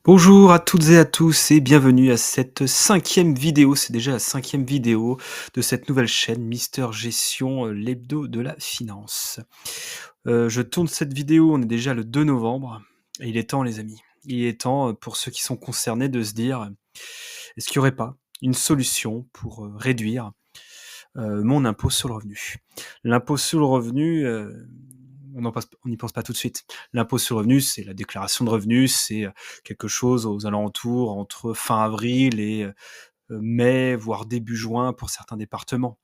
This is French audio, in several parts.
Bonjour à toutes et à tous et bienvenue à cette cinquième vidéo. C'est déjà la cinquième vidéo de cette nouvelle chaîne Mister Gestion, l'hebdo de la finance. Je tourne cette vidéo, on est déjà le 2 novembre et il est temps les amis. Il est temps, pour ceux qui sont concernés de se dire: «Est-ce qu'il n'y aurait pas une solution pour, réduire, mon impôt sur le revenu?» L'impôt sur le revenu, on n'y pense pas tout de suite. L'impôt sur le revenu, c'est la déclaration de revenus, c'est, quelque chose aux alentours entre fin avril et mai, voire début juin pour certains départements.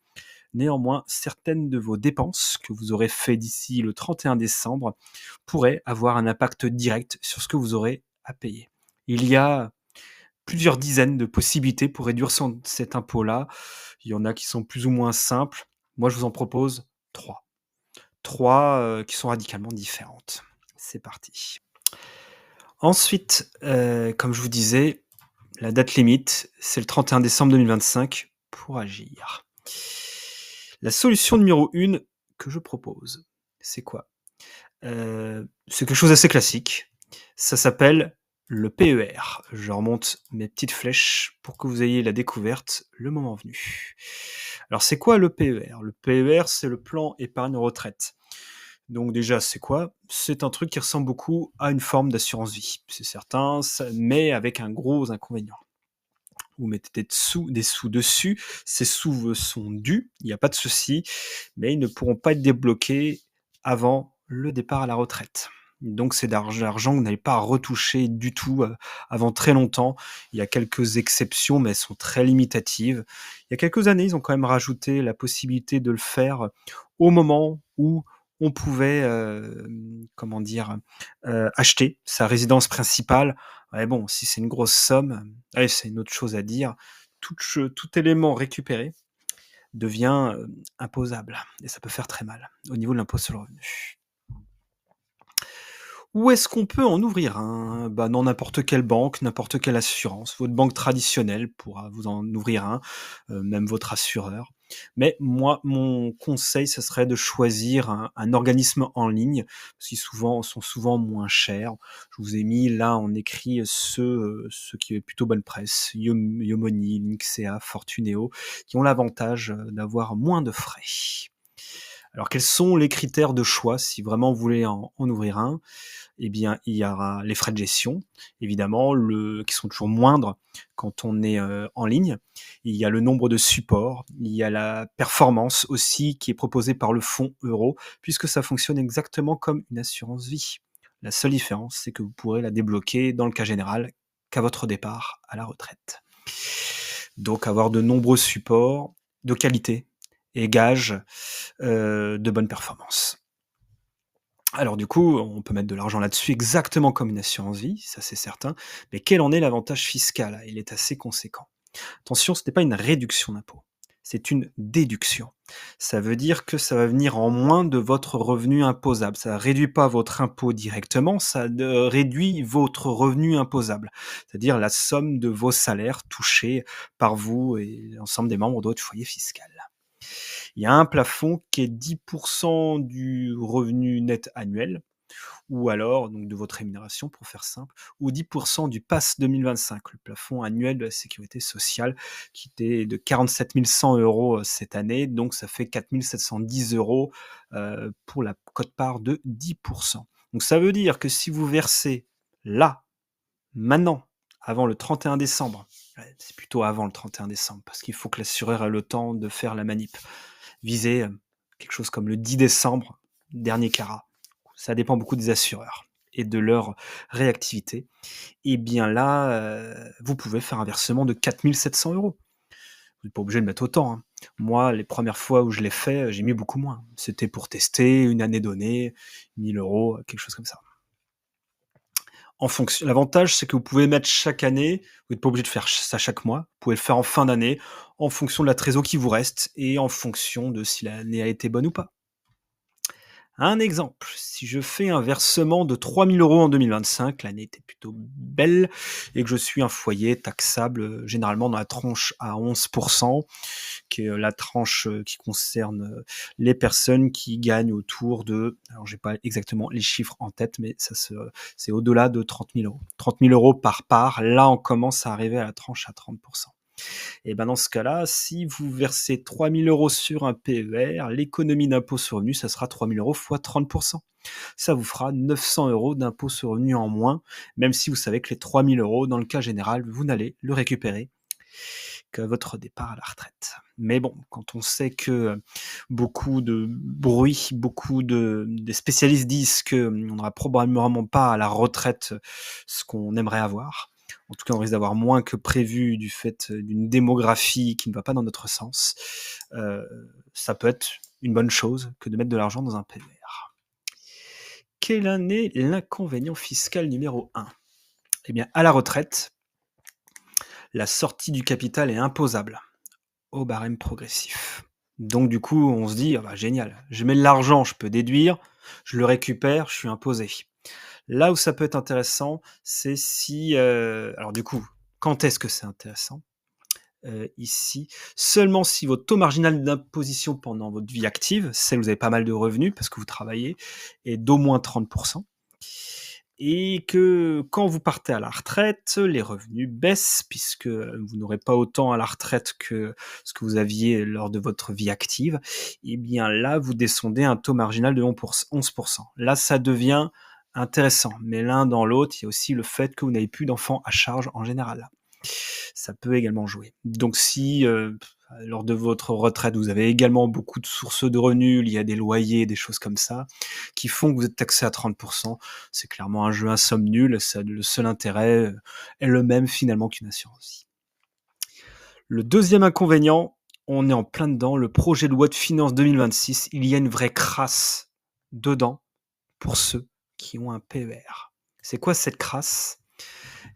Néanmoins, certaines de vos dépenses que vous aurez fait d'ici le 31 décembre pourraient avoir un impact direct sur ce que vous aurez à payer. Il y a plusieurs dizaines de possibilités pour réduire cet impôt-là. Il y en a qui sont plus ou moins simples. Moi, je vous en propose 3. 3 qui sont radicalement différentes. C'est parti. Ensuite, comme je vous disais, la date limite, c'est le 31 décembre 2025 pour agir. La solution numéro 1 que je propose, c'est quoi? C'est quelque chose d'assez classique. Ça s'appelle le PER. Je remonte mes petites flèches pour que vous ayez la découverte le moment venu. Alors c'est quoi le PER? Le PER, c'est le plan épargne retraite. Donc déjà, c'est quoi? C'est un truc qui ressemble beaucoup à une forme d'assurance vie. C'est certain, mais avec un gros inconvénient. Vous mettez des sous dessus, ces sous vous sont dus, il n'y a pas de souci, mais ils ne pourront pas être débloqués avant le départ à la retraite. Donc c'est d'argent que vous n'allez pas retoucher du tout avant très longtemps. Il y a quelques exceptions, mais elles sont très limitatives. Il y a quelques années, ils ont quand même rajouté la possibilité de le faire au moment où on pouvait, acheter sa résidence principale. Ouais, bon, si c'est une grosse somme, ouais, c'est une autre chose à dire. Tout élément récupéré devient, imposable et ça peut faire très mal au niveau de l'impôt sur le revenu. Où est-ce qu'on peut en ouvrir un? Bah, dans n'importe quelle banque, n'importe quelle assurance. Votre banque traditionnelle pourra vous en ouvrir un, même votre assureur. Mais moi, mon conseil, ce serait de choisir un organisme en ligne, parce qu'ils sont souvent moins chers. Je vous ai mis là en écrit ceux qui avaient plutôt bonne presse, Yomoni, Linksea, Fortuneo, qui ont l'avantage, d'avoir moins de frais. Alors quels sont les critères de choix si vraiment vous voulez en ouvrir un? Eh bien, il y aura les frais de gestion, évidemment, qui sont toujours moindres quand on est en ligne. Il y a le nombre de supports, il y a la performance aussi qui est proposée par le fonds euro, puisque ça fonctionne exactement comme une assurance vie. La seule différence, c'est que vous pourrez la débloquer dans le cas général qu'à votre départ à la retraite. Donc avoir de nombreux supports de qualité et gage de bonne performance. Alors du coup, on peut mettre de l'argent là-dessus exactement comme une assurance vie, ça c'est certain, mais quel en est l'avantage fiscal? Il est assez conséquent. Attention, ce n'est pas une réduction d'impôt, c'est une déduction. Ça veut dire que ça va venir en moins de votre revenu imposable. Ça ne réduit pas votre impôt directement, ça réduit votre revenu imposable, c'est-à-dire la somme de vos salaires touchés par vous et l'ensemble des membres de votre foyer fiscal. Il y a un plafond qui est 10% du revenu net annuel, ou alors donc de votre rémunération pour faire simple, ou 10% du PASS 2025, le plafond annuel de la sécurité sociale, qui était de 47 100 € cette année, donc ça fait 4 710 € pour la quote-part de 10%. Donc ça veut dire que si vous versez là, maintenant, avant le 31 décembre, c'est plutôt avant le 31 décembre, parce qu'il faut que l'assureur ait le temps de faire la manip, viser quelque chose comme le 10 décembre, dernier carat. Ça dépend beaucoup des assureurs et de leur réactivité. Et bien là, vous pouvez faire un versement de 4 700 €. Vous n'êtes pas obligé de mettre autant, hein. Moi, les premières fois où je l'ai fait, j'ai mis beaucoup moins. C'était pour tester, une année donnée, 1 000 €, quelque chose comme ça. L'avantage, c'est que vous pouvez mettre chaque année, vous n'êtes pas obligé de faire ça chaque mois. Vous pouvez le faire en fin d'année, en fonction de la trésor qui vous reste et en fonction de si l'année a été bonne ou pas. Un exemple, si je fais un versement de 3 000 € en 2025, l'année était plutôt belle et que je suis un foyer taxable, généralement dans la tranche à 11 qui est, la tranche, qui concerne, les personnes qui gagnent autour de, alors j'ai pas exactement les chiffres en tête, mais c'est au-delà de 30 000 €. 30 000 € par part, là on commence à arriver à la tranche à 30. Et ben dans ce cas-là, si vous versez 3 000 € sur un PER, l'économie d'impôt sur le revenu, ça sera 3 000 € fois 30. Ça vous fera 900 € d'impôt sur le revenu en moins, même si vous savez que les 3 000 €, dans le cas général, vous n'allez le récupérer qu'à votre départ à la retraite. Mais bon, quand on sait que beaucoup de bruit, des spécialistes disent qu'on n'aura probablement pas à la retraite ce qu'on aimerait avoir. En tout cas, on risque d'avoir moins que prévu du fait d'une démographie qui ne va pas dans notre sens. Ça peut être une bonne chose que de mettre de l'argent dans un PER. Quel en est l'inconvénient fiscal numéro 1? Eh bien, à la retraite, la sortie du capital est imposable au barème progressif. Donc du coup, on se dit: «Ah bah génial, je mets de l'argent, je peux déduire, je le récupère, je suis imposé». Là où ça peut être intéressant, c'est si, alors du coup, quand est-ce que c'est intéressant? Ici, seulement si votre taux marginal d'imposition pendant votre vie active, celle où vous avez pas mal de revenus parce que vous travaillez, est d'au moins 30 et que quand vous partez à la retraite, les revenus baissent puisque vous n'aurez pas autant à la retraite que ce que vous aviez lors de votre vie active, et bien là, vous descendez à un taux marginal de 11 Là, ça devient intéressant, mais l'un dans l'autre, il y a aussi le fait que vous n'avez plus d'enfants à charge en général. Ça peut également jouer. Donc si, lors de votre retraite, vous avez également beaucoup de sources de revenus, il y a des loyers, des choses comme ça, qui font que vous êtes taxé à 30 c'est clairement un jeu à somme nulle, le seul intérêt, est le même finalement qu'une assurance vie. Le deuxième inconvénient, on est en plein dedans, le projet de loi de finances 2026, il y a une vraie crasse dedans pour ceux qui ont un PER. C'est quoi cette crasse?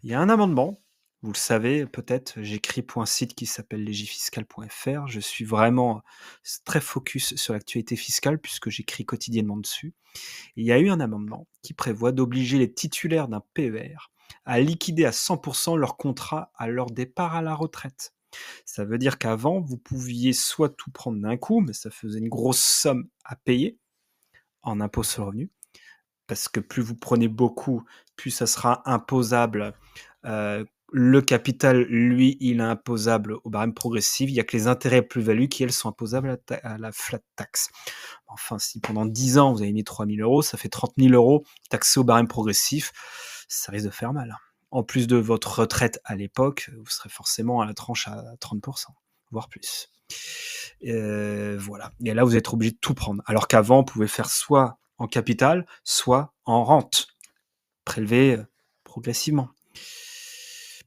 Il y a un amendement, vous le savez peut-être, j'écris pour un site qui s'appelle legifiscal.fr. Je suis vraiment très focus sur l'actualité fiscale puisque j'écris quotidiennement dessus. Il y a eu un amendement qui prévoit d'obliger les titulaires d'un PER à liquider à 100% leur contrat à leur départ à la retraite. Ça veut dire qu'avant, vous pouviez soit tout prendre d'un coup, mais ça faisait une grosse somme à payer en impôt sur le revenu, parce que plus vous prenez beaucoup, plus ça sera imposable. Le capital, lui, il est imposable au barème progressif. Il y a que les intérêts et plus-values qui, elles, sont imposables à la flat tax. Enfin, si pendant 10 ans, vous avez mis 3 000 €, ça fait 30 000 € taxés au barème progressif, ça risque de faire mal. En plus de votre retraite à l'époque, vous serez forcément à la tranche à 30 voire plus. Voilà. Et là, vous êtes obligé de tout prendre. Alors qu'avant, on pouvait faire soit en capital, soit en rente, prélevé progressivement.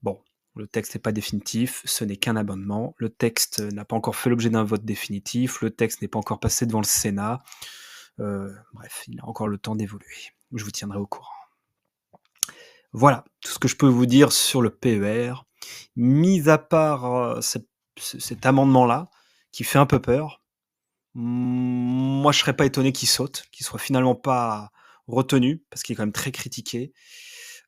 Bon, le texte n'est pas définitif, ce n'est qu'un amendement. Le texte n'a pas encore fait l'objet d'un vote définitif, le texte n'est pas encore passé devant le Sénat. Bref, il a encore le temps d'évoluer. Je vous tiendrai au courant. Voilà, tout ce que je peux vous dire sur le PER. Mis à part cet amendement-là, qui fait un peu peur, moi je serais pas étonné qu'il saute, qu'il soit finalement pas retenu, parce qu'il est quand même très critiqué.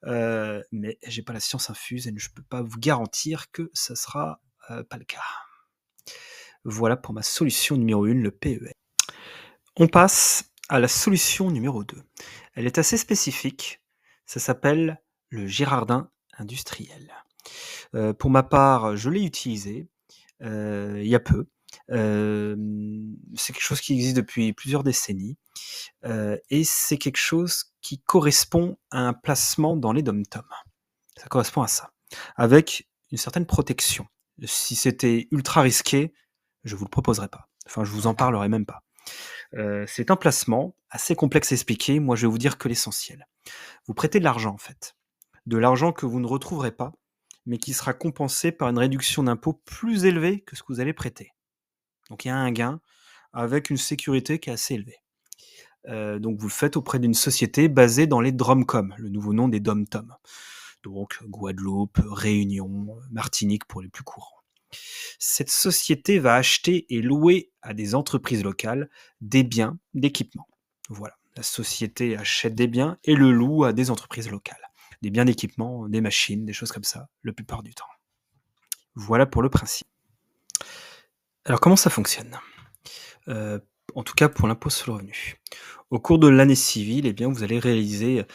Mais j'ai pas la science infuse et je peux pas vous garantir que ça sera pas le cas. Voilà pour ma solution numéro 1, le PER. On passe à la solution numéro 2. Elle est assez spécifique, ça s'appelle le Girardin industriel. Pour ma part, je l'ai utilisé il y a peu. C'est quelque chose qui existe depuis plusieurs décennies et c'est quelque chose qui correspond à un placement dans les DOM-TOM. Ça correspond à ça, avec une certaine protection. Si c'était ultra risqué, je vous le proposerais pas. Enfin, je vous en parlerai même pas. C'est un placement assez complexe à expliquer. Moi, je vais vous dire que l'essentiel. Vous prêtez de l'argent, en fait. De l'argent que vous ne retrouverez pas, mais qui sera compensé par une réduction d'impôt plus élevée que ce que vous allez prêter. Donc, il y a un gain avec une sécurité qui est assez élevée. Donc, vous le faites auprès d'une société basée dans les DROMCOM, le nouveau nom des DOM-TOM. Donc, Guadeloupe, Réunion, Martinique pour les plus courants. Cette société va acheter et louer à des entreprises locales des biens d'équipement. Voilà. La société achète des biens et le loue à des entreprises locales. Des biens d'équipement, des machines, des choses comme ça, la plupart du temps. Voilà pour le principe. Alors comment ça fonctionne? En tout cas pour l'impôt sur le revenu. Au cours de l'année civile, eh bien, vous allez réaliser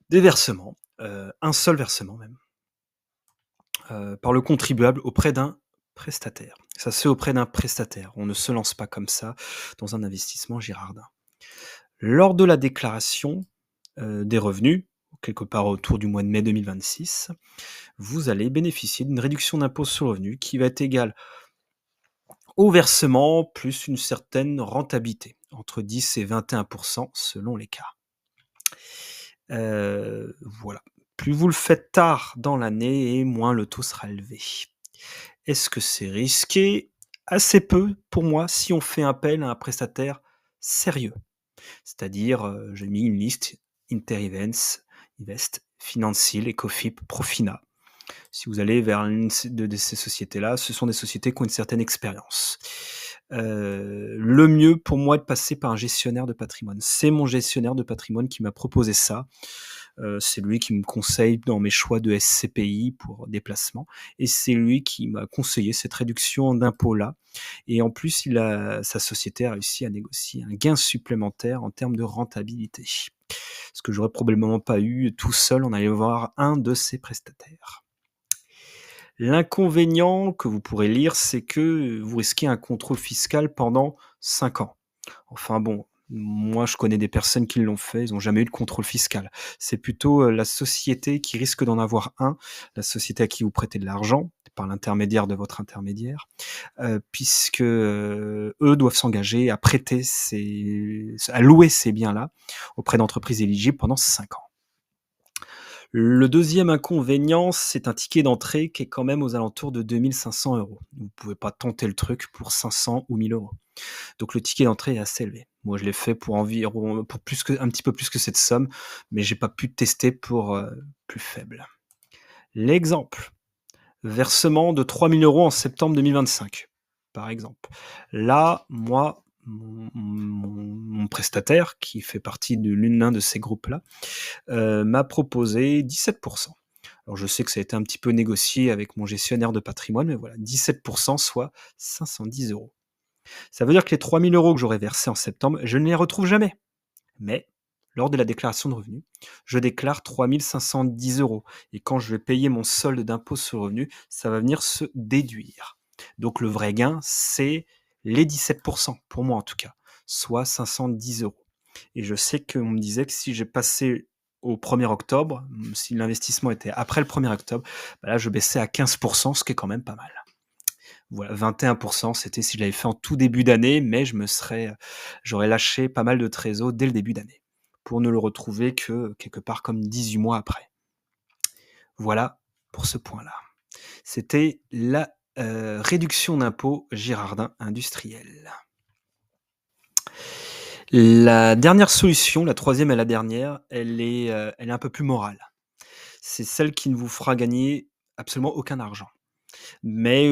des versements, un seul versement même, par le contribuable auprès d'un prestataire. Ça se fait auprès d'un prestataire. On ne se lance pas comme ça dans un investissement girardin. Lors de la déclaration des revenus, quelque part autour du mois de mai 2026, vous allez bénéficier d'une réduction d'impôt sur le revenu qui va être égale au versement plus une certaine rentabilité, entre 10 et 21% selon les cas. Voilà. Plus vous le faites tard dans l'année et moins le taux sera élevé. Est-ce que c'est risqué? Assez peu pour moi si on fait appel à un prestataire sérieux. C'est-à-dire, j'ai mis une liste Interevents, Invest, Financial, Ecofip, Profina. Si vous allez vers une de ces sociétés-là, ce sont des sociétés qui ont une certaine expérience. Le mieux pour moi est de passer par un gestionnaire de patrimoine. C'est mon gestionnaire de patrimoine qui m'a proposé ça. C'est lui qui me conseille dans mes choix de SCPI pour des placements et c'est lui qui m'a conseillé cette réduction d'impôt-là et en plus sa société a réussi à négocier un gain supplémentaire en termes de rentabilité. Ce que j'aurais probablement pas eu tout seul en allant voir un de ses prestataires. L'inconvénient que vous pourrez lire, c'est que vous risquez un contrôle fiscal pendant 5 ans. Enfin bon, moi je connais des personnes qui l'ont fait, ils n'ont jamais eu de contrôle fiscal. C'est plutôt la société qui risque d'en avoir un, la société à qui vous prêtez de l'argent, par l'intermédiaire de votre intermédiaire, puisque eux doivent s'engager à prêter à louer ces biens-là auprès d'entreprises éligibles pendant 5 ans. Le deuxième inconvénient, c'est un ticket d'entrée qui est quand même aux alentours de 2 500 €. Vous pouvez pas tenter le truc pour 500 ou 1 000 €. Donc le ticket d'entrée est assez élevé. Moi, je l'ai fait pour environ pour un petit peu plus que cette somme, mais j'ai pas pu tester pour, plus faible. L'exemple, versement de 3 000 € en septembre 2025, par exemple. Là, moi, mon prestataire, qui fait partie de l'un de ces groupes-là, m'a proposé 17%. Alors je sais que ça a été un petit peu négocié avec mon gestionnaire de patrimoine, mais voilà, 17%, soit 510 €. Ça veut dire que les 3 000 € que j'aurais versés en septembre, je ne les retrouve jamais. Mais lors de la déclaration de revenus, je déclare 3 510 €. Et quand je vais payer mon solde d'impôt sur le revenu, ça va venir se déduire. Donc le vrai gain, c'est les 17%, pour moi en tout cas, soit 510 €. Et je sais qu'on me disait que si j'ai passé au 1er octobre, si l'investissement était après le 1er octobre, bah là je baissais à 15%, ce qui est quand même pas mal. Voilà, 21%, c'était si je l'avais fait en tout début d'année, mais j'aurais lâché pas mal de trésor dès le début d'année, pour ne le retrouver que quelque part comme 18 mois après. Voilà pour ce point-là. C'était la réduction d'impôt Girardin industriel. La dernière solution, la troisième et la dernière, elle est un peu plus morale. C'est celle qui ne vous fera gagner absolument aucun argent. Mais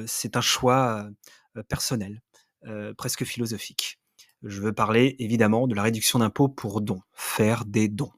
c'est un choix personnel, presque philosophique. Je veux parler évidemment de la réduction d'impôt pour dons, faire des dons.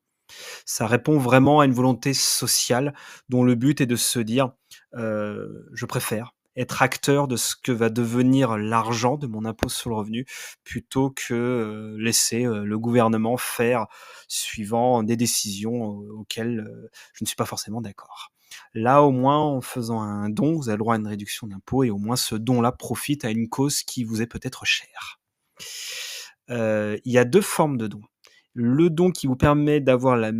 Ça répond vraiment à une volonté sociale dont le but est de se dire je préfère être acteur de ce que va devenir l'argent de mon impôt sur le revenu plutôt que laisser le gouvernement faire suivant des décisions auxquelles je ne suis pas forcément d'accord. Là, au moins, en faisant un don, vous avez le droit à une réduction d'impôt et au moins ce don-là profite à une cause qui vous est peut-être chère. Il y a 2 formes de dons. Le don qui vous permet d'avoir la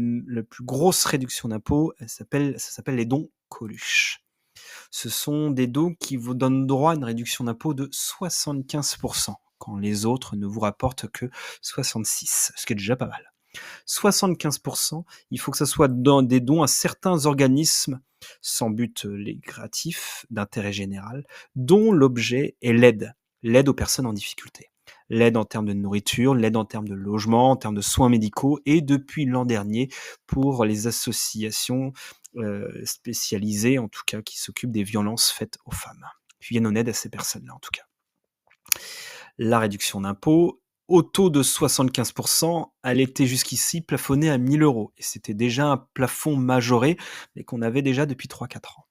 plus grosse réduction d'impôt, ça s'appelle les dons Coluche. Ce sont des dons qui vous donnent droit à une réduction d'impôt de 75%, quand les autres ne vous rapportent que 66%, ce qui est déjà pas mal. 75%, il faut que ça soit dans des dons à certains organismes sans but lucratif, d'intérêt général, dont l'objet est l'aide aux personnes en difficulté. L'aide en termes de nourriture, l'aide en termes de logement, en termes de soins médicaux et depuis l'an dernier pour les associations spécialisées, en tout cas qui s'occupent des violences faites aux femmes, qui viennent en aide à ces personnes-là en tout cas. La réduction d'impôt, au taux de 75 elle était jusqu'ici plafonnée à 1 000 € et c'était déjà un plafond majoré, mais qu'on avait déjà depuis 3-4 ans.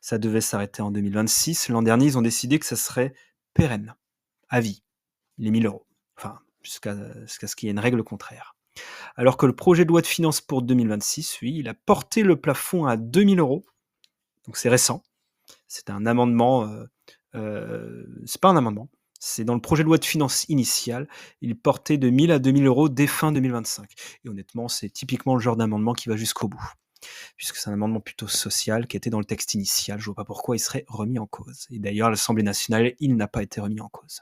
Ça devait s'arrêter en 2026. L'an dernier, ils ont décidé que ça serait pérenne, à vie, les 1 000 €. Enfin, jusqu'à ce qu'il y ait une règle contraire. Alors que le projet de loi de finances pour 2026, lui, il a porté le plafond à 2 000 €. Donc c'est récent. C'est un amendement, c'est pas un amendement, c'est dans le projet de loi de finances initial, il portait de 1 000 à 2 000 € dès fin 2025 et honnêtement, c'est typiquement le genre d'amendement qui va jusqu'au bout, puisque c'est un amendement plutôt social qui était dans le texte initial. Je vois pas pourquoi il serait remis en cause et d'ailleurs à l'Assemblée nationale, il n'a pas été remis en cause.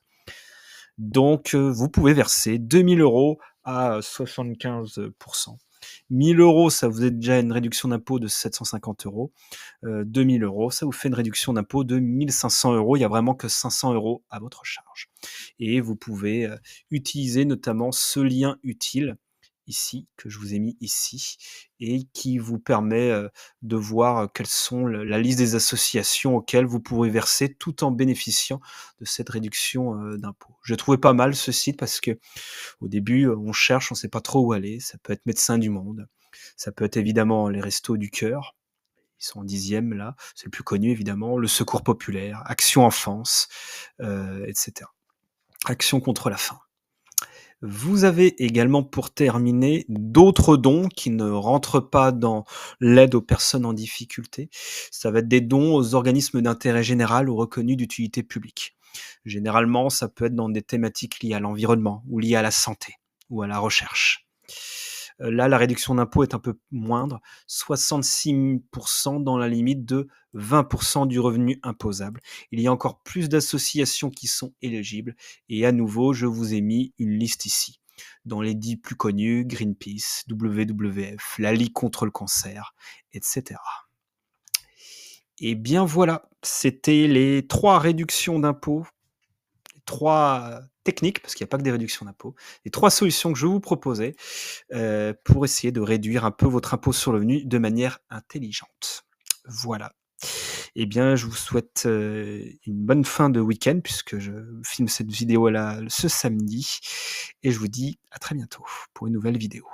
Donc vous pouvez verser 2 000 € à 75 1 000 €, ça vous est déjà une réduction d'impôt de 750 €. 2 000 €, ça vous fait une réduction d'impôt de 1 500 €. Il y a vraiment que 500 € à votre charge. Et vous pouvez utiliser notamment ce lien utile ici, que je vous ai mis ici, et qui vous permet de voir quelles sont la liste des associations auxquelles vous pourrez verser tout en bénéficiant de cette réduction d'impôt. Je trouvais pas mal ce site parce que au début, on cherche, on sait pas trop où aller. Ça peut être Médecins du Monde, ça peut être évidemment les Restos du Cœur. Ils sont en 10e là, c'est le plus connu évidemment, le Secours populaire, Action Enfance, etc. Action contre la faim. Vous avez également pour terminer d'autres dons qui ne rentrent pas dans l'aide aux personnes en difficulté. Ça va être des dons aux organismes d'intérêt général ou reconnus d'utilité publique. Généralement, ça peut être dans des thématiques liées à l'environnement ou liées à la santé ou à la recherche. Là, la réduction d'impôt est un peu moindre, 66 dans la limite de 20 du revenu imposable. Il y a encore plus d'associations qui sont éligibles et à nouveau, je vous ai mis une liste ici. Dans les 10 plus connus, Greenpeace, WWF, la Ligue contre le cancer, etc. Et bien voilà, c'était les 3 réductions d'impôts, 3 techniques, parce qu'il n'y a pas que des réductions d'impôts, les 3 solutions que je vous proposais pour essayer de réduire un peu votre impôt sur le revenu de manière intelligente. Voilà. Eh bien, je vous souhaite une bonne fin de week-end puisque je filme cette vidéo-là ce samedi et je vous dis à très bientôt pour une nouvelle vidéo.